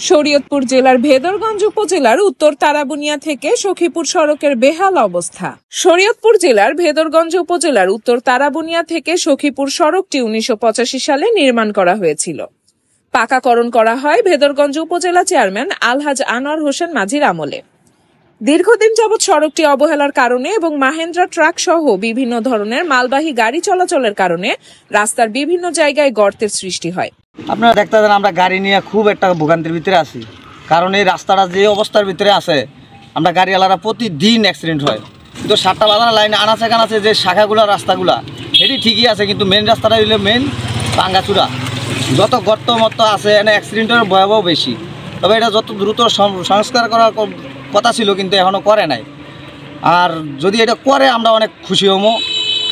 শরীয়তপুর জেলার ভেদরগঞ্জ উপজেলার উত্তর তারাবুনিয়া থেকে সখীপুর সড়কের বেহাল অবস্থা। শরীয়তপুর জেলার ভেদরগঞ্জ উপজেলার উত্তর তারাবুনিয়া থেকে সখীপুর সড়কটি ১৯৮৫ সালে নির্মাণ করা হয়েছিল। পাকাকরণ করা হয় ভেদরগঞ্জ উপজেলা চেয়ারম্যান আলহাজ আনোয়ার হোসেন মাঝির আমলে। দীর্ঘদিন যাবৎ সড়কটি অবহেলার কারণে এবং মাহেন্দ্রা ট্রাক সহ বিভিন্ন ধরনের মালবাহী গাড়ি চলাচলের কারণে রাস্তার বিভিন্ন জায়গায় গর্তের সৃষ্টি হয়। আপনারা দেখতে পাচ্ছেন আমরা গাড়ি নিয়ে খুব একটা ভোগান্তির ভিতরে আছি, কারণ এই রাস্তাটা যে অবস্থার ভিতরে আছে আমরা গাড়িওয়ালারা প্রতিদিন অ্যাক্সিডেন্ট হয়। কিন্তু 7টা বাজার লাইনে আনাচে কানাচে যে শাখাগুলো রাস্তাগুলা এটি ঠিকই আছে, কিন্তু মেন রাস্তাটা হইলে মেন ভাঙ্গাচুরা, যত গর্ত মত আছে এনে অ্যাক্সিডেন্টের ভয়াবহ বেশি। তবে এটা যত দ্রুত সংস্কার করার কথা ছিল কিন্তু এখনও করে নাই। আর যদি এটা করে আমরা অনেক খুশি হব,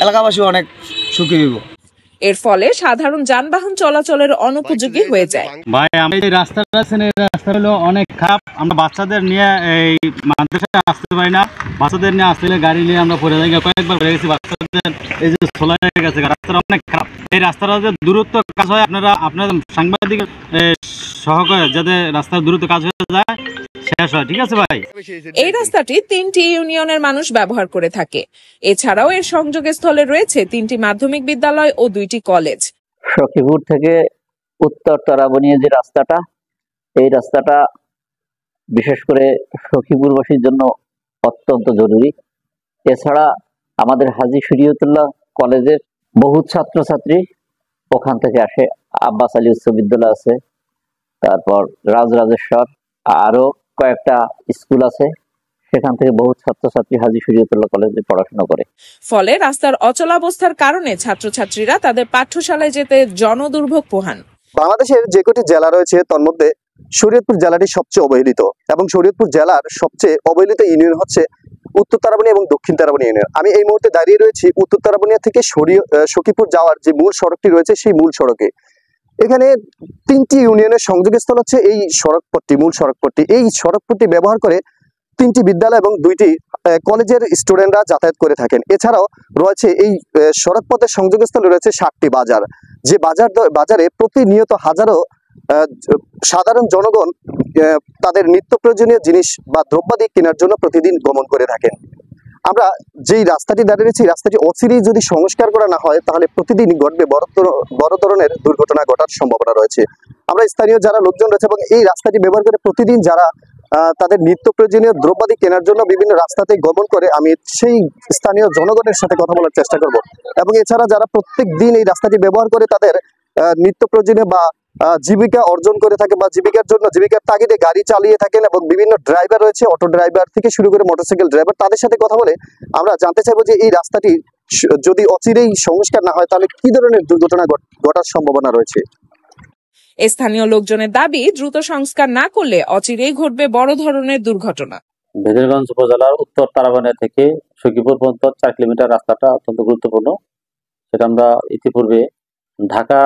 এলাকাবাসী অনেক সুখী হইব। এর ফলে সাধারণ যানবাহন চলাচলের অনুপযোগী হয়ে যায়। ভাই আমি এই রাস্তাটা আছেন, এই রাস্তা হলো অনেক খারাপ। আমরা বাচ্চাদের নিয়ে এই মাদ্রাসায় আসতে পারি না, বাচ্চাদের নিয়ে আসতে গাড়ি নিয়ে আমরা পড়ে যাই, কয়েকবার পড়ে গেছি। বাচ্চাদের এই যে ছোলা হয়ে গেছে, রাস্তাটা অনেক খারাপ। এই রাস্তাটা যে দূরত্ব কাজ হয়, আপনার সাংবাদিক সহকারে যাতে রাস্তার দূরত্ব কাজ হয়ে যায় শেষ হয়। ঠিক আছে ভাই। এই রাস্তাটি 3টি ইউনিয়নের মানুষ ব্যবহার করে থাকে। এছাড়াও এর সংযোগের স্থলে রয়েছে 3টি মাধ্যমিক বিদ্যালয় ও 2টি কলেজ। সখীপুর থেকে উত্তর তারাবুনিয়া যে রাস্তাটা, এই রাস্তাটা বিশেষ করে সখীপুরবাসীর জন্য অত্যন্ত জরুরি। এছাড়া আমাদের হাজী শরীয়তুল্লাহ কলেজের বহু ছাত্রছাত্রী ওখান থেকে আসে। আব্বাস আলী উচ্চ বিদ্যালয় আছে, তারপর রাজরাজেশ্বর, আরো কয়েকটা স্কুল আছে, সেখান থেকে বহু ছাত্রছাত্রী হাজী শরীয়তুল্লাহ কলেজে পড়াশোনা করে। ফলে রাস্তার অচলাবস্থার কারণে ছাত্রছাত্রীরা তাদের পাঠ্যশালায় যেতে জনদুর্ভোগ পোহান। বাংলাদেশের যে কটি জেলা রয়েছে তার মধ্যে শরীয়তপুর জেলাটি সবচেয়ে অবহেলিত, এবং শরীয়তপুর জেলার সবচেয়ে অবহেলিত ইউনিয়ন হচ্ছে উত্তর তারাবুনিয়া এবং দক্ষিণ তারাবুনিয়া ইউনিয়ন। আমি এই মুহূর্তে দাঁড়িয়ে রয়েছি উত্তর তারাবুনিয়া থেকে সখীপুর যাওয়ার যে মূল সড়কটি রয়েছে সেই মূল সড়কে। এখানে 3টি ইউনিয়নের সংযোগস্থল হচ্ছে এই সড়কপথটি, মূল সড়কপথটি। এই সড়কপথটি ব্যবহার করে 3টি বিদ্যালয় এবং 2টি কলেজের স্টুডেন্টরা যাতায়াত করে থাকেন। এছাড়াও রয়েছে এই সড়কপথের সংযোগস্থলে রয়েছে 7টি বাজার, যে বাজারে প্রতিনিয়ত হাজারো সাধারণ জনগণ তাদের নিত্য প্রয়োজনীয় জিনিস বা দ্রব্যাদি কেনার জন্য প্রতিদিন গমন করে থাকেন। আমরা যেই রাস্তাটি দাঁড়িয়েছি, রাস্তাটি অচিরেই যদি সংস্কার করা না হয় তাহলে প্রতিদিন ঘটবে বড় ধরনের দুর্ঘটনা ঘটার সম্ভাবনা রয়েছে। আমরা স্থানীয় যারা লোকজন রয়েছে এবং এই রাস্তাটি ব্যবহার করে প্রতিদিন যারা তাদের নিত্য প্রয়োজনীয় দ্রব্যাদি কেনার জন্য বিভিন্ন রাস্তাতে গমন করে, আমি সেই স্থানীয় জনগণের সাথে কথা বলার চেষ্টা করব। এবং এছাড়া যারা প্রত্যেক দিন এই রাস্তাটি ব্যবহার করে তাদের নিত্য প্রয়োজনীয় বা জীবিকা অর্জন করে থাকে বা জীবিকার তাগিদে গাড়ি চালিয়ে থাকেন, এবং বিভিন্ন ড্রাইভার রয়েছে, অটো ড্রাইভার থেকে শুরু করে মোটরসাইকেল ড্রাইভার, তাদের সাথে কথা বলে আমরা জানতে চাইবো যে এই রাস্তাটি যদি অচিরেই সংস্কার না হয় তাহলে কি ধরনের দুর্ঘটনা ঘটার সম্ভাবনা রয়েছে। স্থানীয় লোকজনের দাবি, দ্রুত সংস্কার না করলে অচিরেই ঘটবে বড় ধরনের দুর্ঘটনা। ভেদরগঞ্জ উপজেলার উত্তর তারাবুনিয়া থেকে সখীপুর পর্যন্ত 4 কিলোমিটার রাস্তাটা অত্যন্ত গুরুত্বপূর্ণ। সেটা আমরা ইতিপূর্বে ঢাকা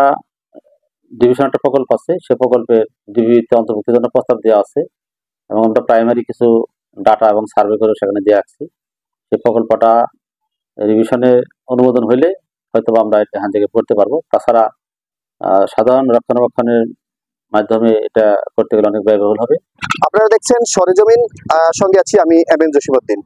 ডিভিশন একটা প্রকল্প আছে, সে প্রকল্পের ডিবিতে অন্তর্ভুক্তির জন্য প্রস্তাব দেওয়া আছে, এবং আমরা প্রাইমারি কিছু ডাটা এবং সার্ভে করে সেখানে দিয়ে আসছি। সেই প্রকল্পটা রিভিশনে অনুমোদন হইলে হয়তো আমরা এখান থেকে করতে পারবো। তাছাড়া সাধারণ রক্ষণাবেক্ষণের মাধ্যমে এটা করতে গেলে অনেক ব্যয়বহুল হবে। আপনারা দেখছেন সরেজমিন, সঙ্গে আছি আমি এম এন জসিমউদ্দিন।